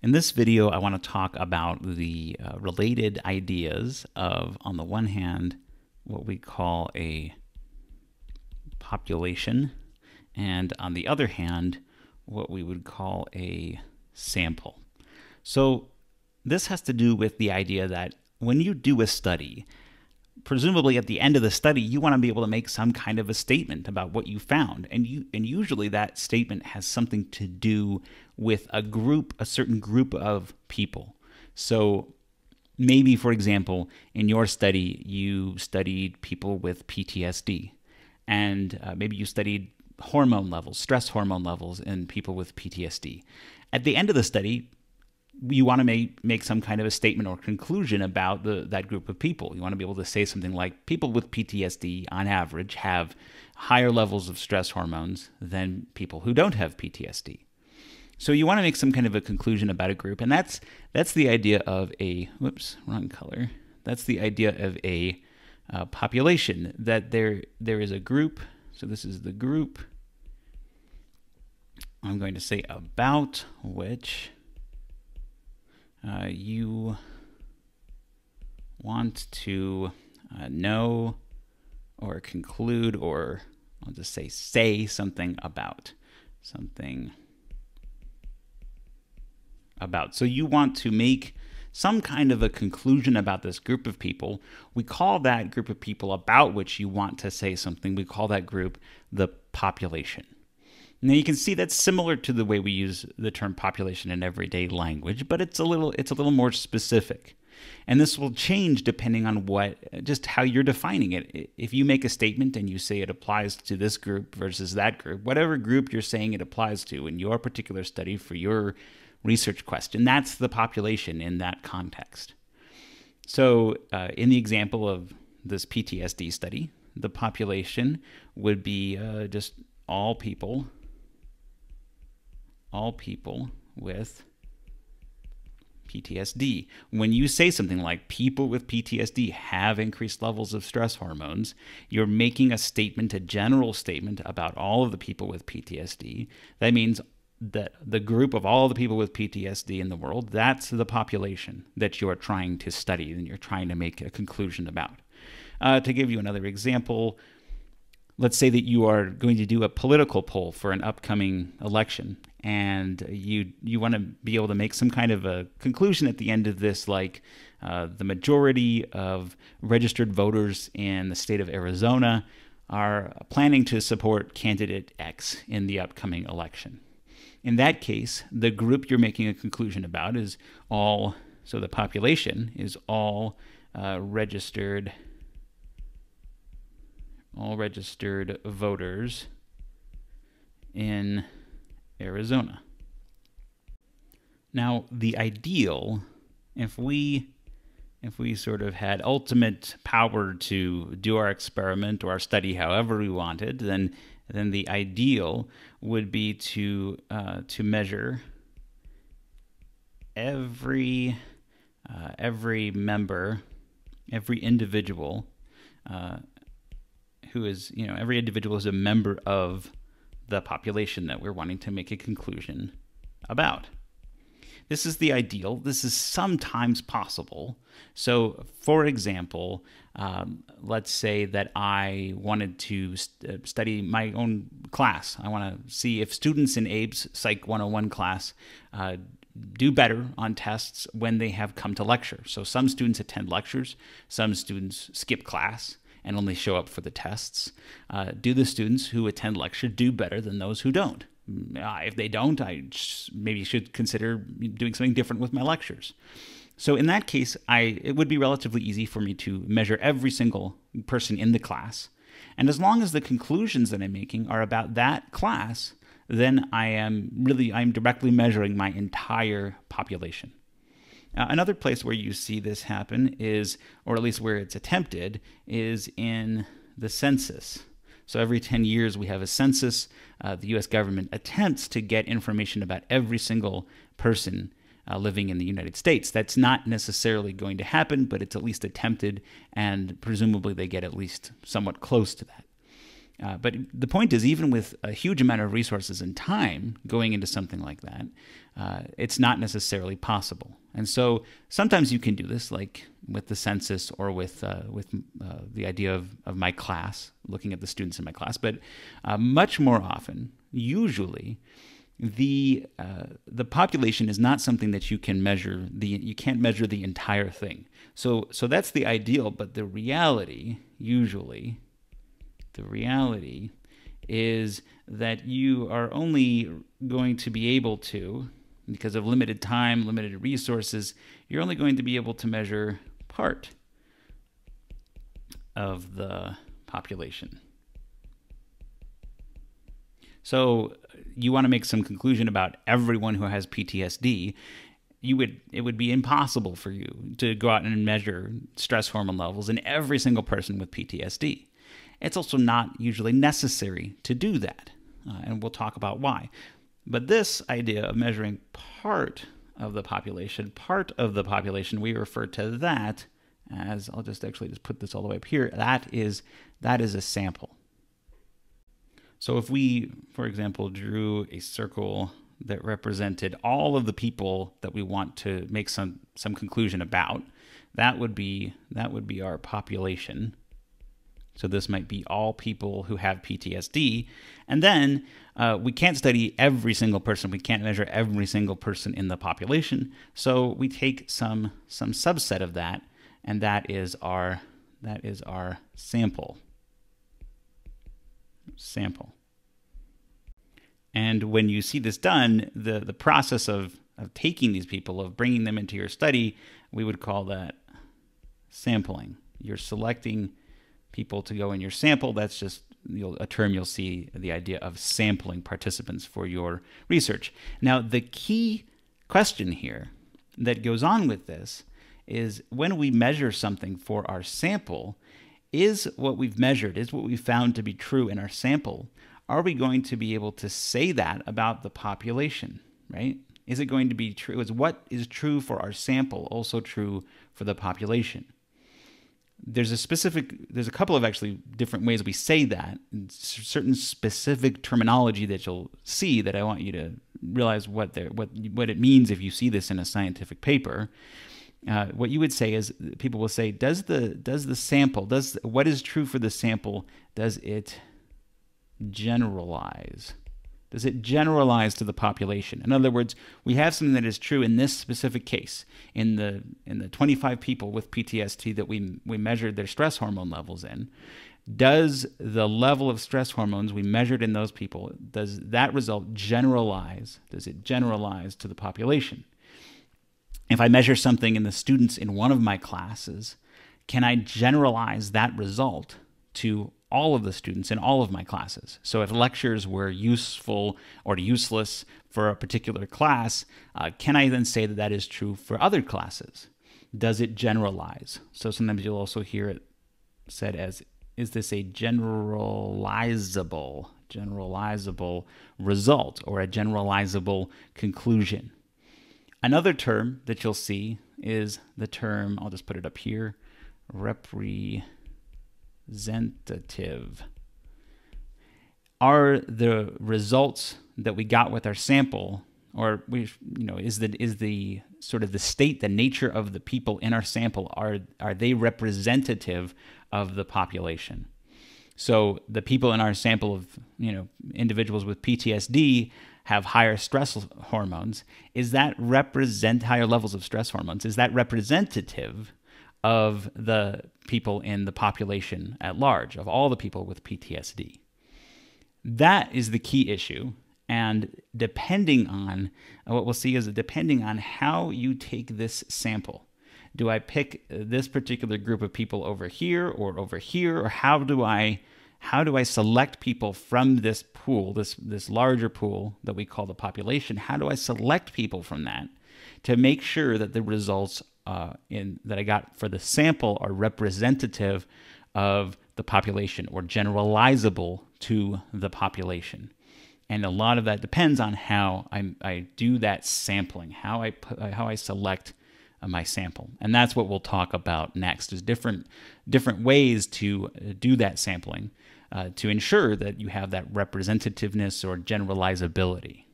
In this video, I want to talk about the related ideas of, on the one hand, what we call a population, and on the other hand, what we would call a sample. So this has to do with the idea that when you do a study, presumably at the end of the study, you want to be able to make some kind of a statement about what you found. And usually that statement has something to do with a certain group of people. So maybe, for example, in your study, you studied people with PTSD. And maybe you studied hormone levels, stress hormone levels in people with PTSD. At the end of the study, you want to make some kind of a statement or conclusion about that group of people. You want to be able to say something like, people with PTSD, on average, have higher levels of stress hormones than people who don't have PTSD. So you want to make some kind of a conclusion about a group, and that's the idea of a, whoops, wrong color. That's the idea of a population, that there is a group. So this is the group, I'm going to say, about which you want to know or conclude, or I'll just say something about. So you want to make some kind of a conclusion about this group of people. We call that group of people about which you want to say something, we call that group the population. Now you can see that's similar to the way we use the term population in everyday language, but it's a little more specific. And this will change depending on just how you're defining it. If you make a statement and you say it applies to this group versus that group, whatever group you're saying it applies to in your particular study for your research question, that's the population in that context. So in the example of this PTSD study, the population would be just all people with PTSD. When you say something like people with PTSD have increased levels of stress hormones, you're making a statement, a general statement about all of the people with PTSD. That means that the group of all the people with PTSD in the world, that's the population that you are trying to study and you're trying to make a conclusion about. To give you another example, let's say that you are going to do a political poll for an upcoming election, and you want to be able to make some kind of a conclusion at the end of this, like the majority of registered voters in the state of Arizona are planning to support candidate X in the upcoming election. In that case, the group you're making a conclusion about is all, so the population is all registered voters in Arizona. Now, the ideal, if we sort of had ultimate power to do our experiment or our study however we wanted, then the ideal would be to measure every member, every individual who is, every individual is a member of the population that we're wanting to make a conclusion about. This is the ideal. This is sometimes possible. So, for example, let's say that I wanted to study my own class. I want to see if students in Abe's Psych 101 class do better on tests when they have come to lecture. So some students attend lectures, some students skip class and only show up for the tests. Do the students who attend lecture do better than those who don't? If they don't, I maybe should consider doing something different with my lectures. So in that case, it would be relatively easy for me to measure every single person in the class. And as long as the conclusions that I'm making are about that class, then I'm directly measuring my entire population. Another place where you see this happen is, or at least where it's attempted, is in the census. So every 10 years we have a census. The U.S. government attempts to get information about every single person living in the United States. That's not necessarily going to happen, but it's at least attempted, and presumably they get at least somewhat close to that. But the point is, even with a huge amount of resources and time going into something like that, it's not necessarily possible. And so sometimes you can do this, like with the census or with the idea of my class, looking at the students in my class. But much more often, usually, the population is not something that you can measure. You can't measure the entire thing. So that's the ideal. But the reality, usually, is that you are only going to be able to, because of limited time, limited resources, you're only going to be able to measure part of the population. So you want to make some conclusion about everyone who has PTSD, it would be impossible for you to go out and measure stress hormone levels in every single person with PTSD. It's also not usually necessary to do that, and we'll talk about why. But this idea of measuring part of the population, we refer to that as, I'll just put this all the way up here, that is a sample. So if we, for example, drew a circle that represented all of the people that we want to make some conclusion about, that would be our population. So this might be all people who have PTSD. And then we can't study every single person. We can't measure every single person in the population. So we take some subset of that, and that is our sample. And when you see this done, the process of taking these people, of bringing them into your study, we would call that sampling. You're selecting people to go in your sample. That's just a term you'll see, the idea of sampling participants for your research. Now, the key question here that goes on with this is, when we measure something for our sample, is what we've measured, is what we found to be true in our sample, are we going to be able to say that about the population, right? Is it going to be true? Is what is true for our sample also true for the population? There's a couple of actually different ways we say that, and certain specific terminology that you'll see that I want you to realize what it means if you see this in a scientific paper. What you would say is, people will say, does the sample, what is true for the sample, does it generalize? Does it generalize to the population? In other words, we have something that is true in this specific case. In the 25 people with PTSD that we measured their stress hormone levels in, does the level of stress hormones we measured in those people, does that result generalize? Does it generalize to the population? If I measure something in the students in one of my classes, can I generalize that result to all of the students in all of my classes? So if lectures were useful or useless for a particular class, can I then say that that is true for other classes? Does it generalize? So sometimes you'll also hear it said as, is this a generalizable result or a generalizable conclusion? Another term that you'll see is the term, I'll just put it up here, representative. Are the results that we got with our sample, or is the sort of the state, the nature of the people in our sample, are they representative of the population? So the people in our sample of individuals with PTSD have higher stress hormones. Is that higher levels of stress hormones? Is that representative of the people in the population at large, of all the people with PTSD? That is the key issue. And depending on, what we'll see is depending on how you take this sample. Do I pick this particular group of people over here, or how do I select people from this pool, this larger pool that we call the population? How do I select people from that to make sure that the results that I got for the sample are representative of the population or generalizable to the population? And a lot of that depends on how I do that sampling, how I select my sample. And that's what we'll talk about next, is different ways to do that sampling to ensure that you have that representativeness or generalizability.